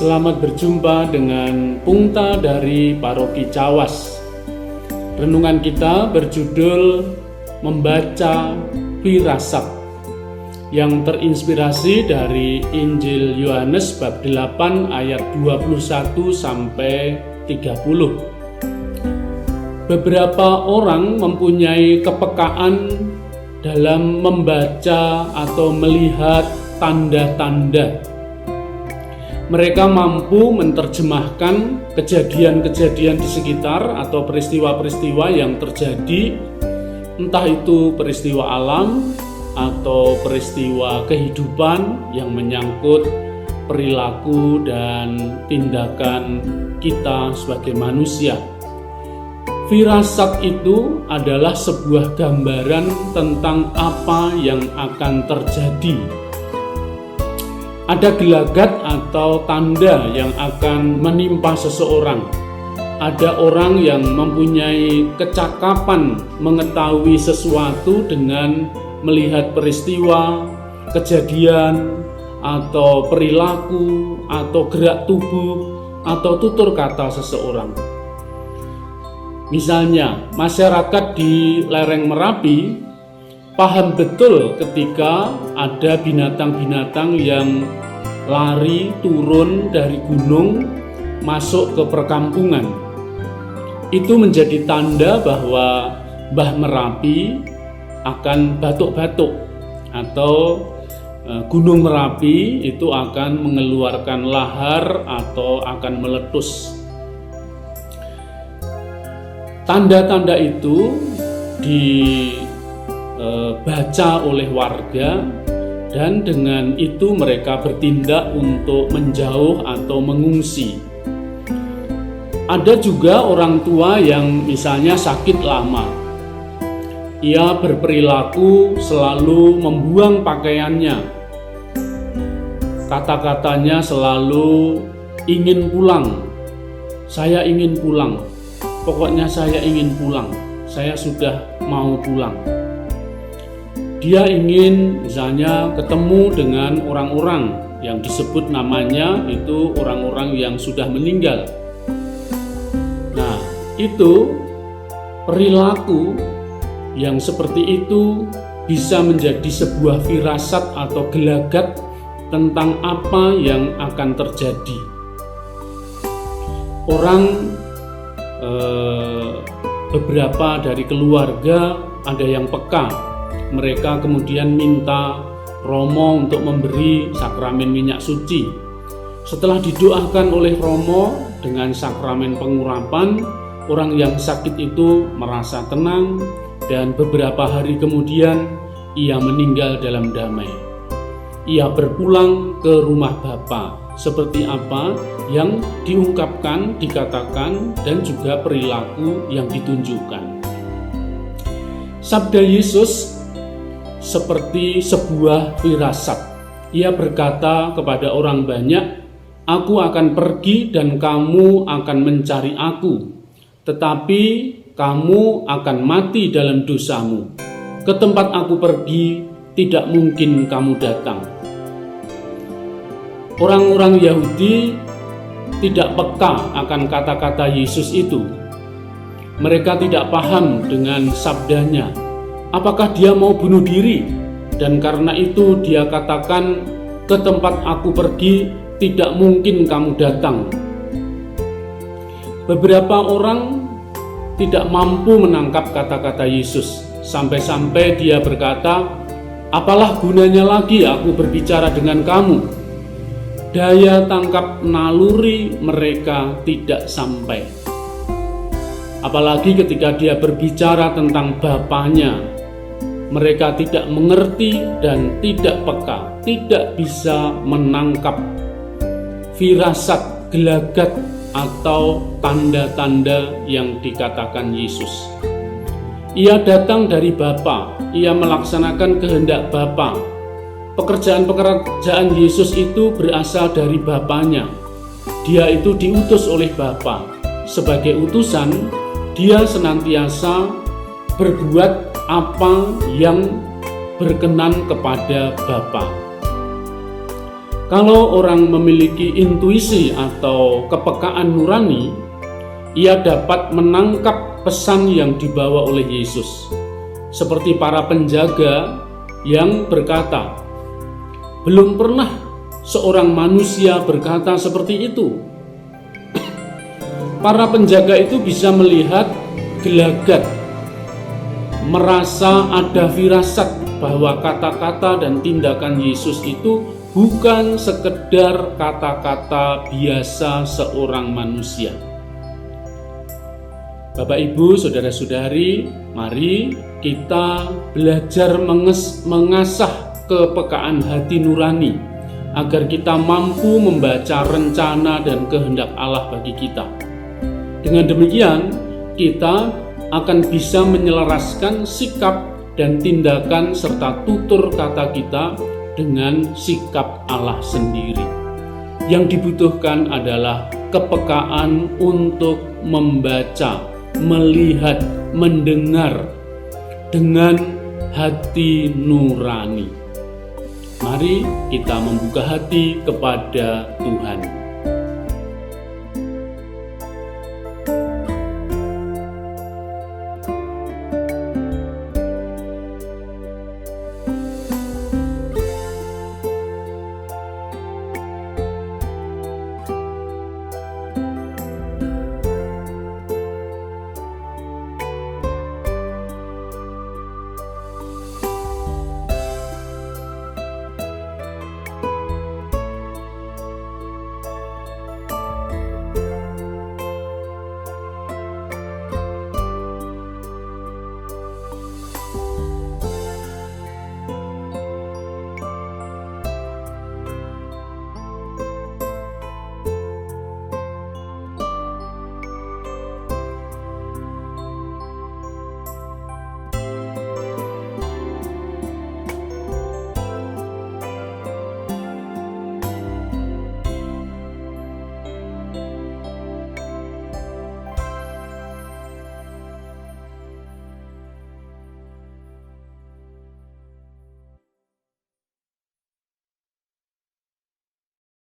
Selamat berjumpa dengan Pungta dari Paroki Cawas. Renungan kita berjudul Membaca Firasat, yang terinspirasi dari Injil Yohanes bab 8 ayat 21 sampai 30. Beberapa orang mempunyai kepekaan dalam membaca atau melihat tanda-tanda. Mereka mampu menerjemahkan kejadian-kejadian di sekitar atau peristiwa-peristiwa yang terjadi, entah itu peristiwa alam atau peristiwa kehidupan yang menyangkut perilaku dan tindakan kita sebagai manusia. Firasat itu adalah sebuah gambaran tentang apa yang akan terjadi. Ada gelagat atau tanda yang akan menimpa seseorang. Ada orang yang mempunyai kecakapan mengetahui sesuatu dengan melihat peristiwa, kejadian, atau perilaku, atau gerak tubuh, atau tutur kata seseorang. Misalnya, masyarakat di lereng Merapi paham betul ketika ada binatang-binatang yang lari turun dari gunung masuk ke perkampungan. Itu menjadi tanda bahwa Mbah Merapi akan batuk-batuk, atau Gunung Merapi itu akan mengeluarkan lahar atau akan meletus. Tanda-tanda itu dibaca oleh warga, dan dengan itu mereka bertindak untuk menjauh atau mengungsi. Ada juga orang tua yang misalnya sakit lama. Ia berperilaku selalu membuang pakaiannya. Kata-katanya selalu ingin pulang. Saya ingin pulang. Pokoknya saya ingin pulang. Saya sudah mau pulang. Dia ingin misalnya ketemu dengan orang-orang yang disebut namanya itu orang-orang yang sudah meninggal. Nah, itu perilaku yang seperti itu bisa menjadi sebuah firasat atau gelagat tentang apa yang akan terjadi. Orang beberapa dari keluarga ada yang peka. Mereka kemudian minta Romo untuk memberi sakramen minyak suci. Setelah didoakan oleh Romo dengan sakramen pengurapan, orang yang sakit itu merasa tenang, dan beberapa hari kemudian ia meninggal dalam damai. Ia berpulang ke rumah Bapa, seperti apa yang diungkapkan, dikatakan, dan juga perilaku yang ditunjukkan. Sabda Yesus seperti sebuah firasat. Ia berkata kepada orang banyak, "Aku akan pergi dan kamu akan mencari aku, tetapi kamu akan mati dalam dosamu. Ke tempat aku pergi, tidak mungkin kamu datang." Orang-orang Yahudi tidak peka akan kata-kata Yesus itu. Mereka tidak paham dengan sabdanya. Apakah dia mau bunuh diri? Dan karena itu dia katakan, "Ke tempat aku pergi, tidak mungkin kamu datang." Beberapa orang tidak mampu menangkap kata-kata Yesus, sampai-sampai dia berkata, "Apalah gunanya lagi aku berbicara dengan kamu?" Daya tangkap naluri mereka tidak sampai. Apalagi ketika dia berbicara tentang Bapanya, mereka tidak mengerti dan tidak peka, tidak bisa menangkap firasat, gelagat, atau tanda-tanda yang dikatakan Yesus. Ia datang dari Bapa, ia melaksanakan kehendak Bapa. Pekerjaan-pekerjaan Yesus itu berasal dari Bapanya. Dia itu diutus oleh Bapa. Sebagai utusan, dia senantiasa berbuat apa yang berkenan kepada Bapa. Kalau orang memiliki intuisi atau kepekaan nurani, ia dapat menangkap pesan yang dibawa oleh Yesus. Seperti para penjaga yang berkata, "Belum pernah seorang manusia berkata seperti itu." Para penjaga itu bisa melihat gelagat, merasa ada firasat bahwa kata-kata dan tindakan Yesus itu bukan sekedar kata-kata biasa seorang manusia. Bapak, Ibu, saudara-saudari, mari kita belajar mengasah kepekaan hati nurani agar kita mampu membaca rencana dan kehendak Allah bagi kita. Dengan demikian, kita akan bisa menyelaraskan sikap dan tindakan serta tutur kata kita dengan sikap Allah sendiri. Yang dibutuhkan adalah kepekaan untuk membaca, melihat, mendengar dengan hati nurani. Mari kita membuka hati kepada Tuhan.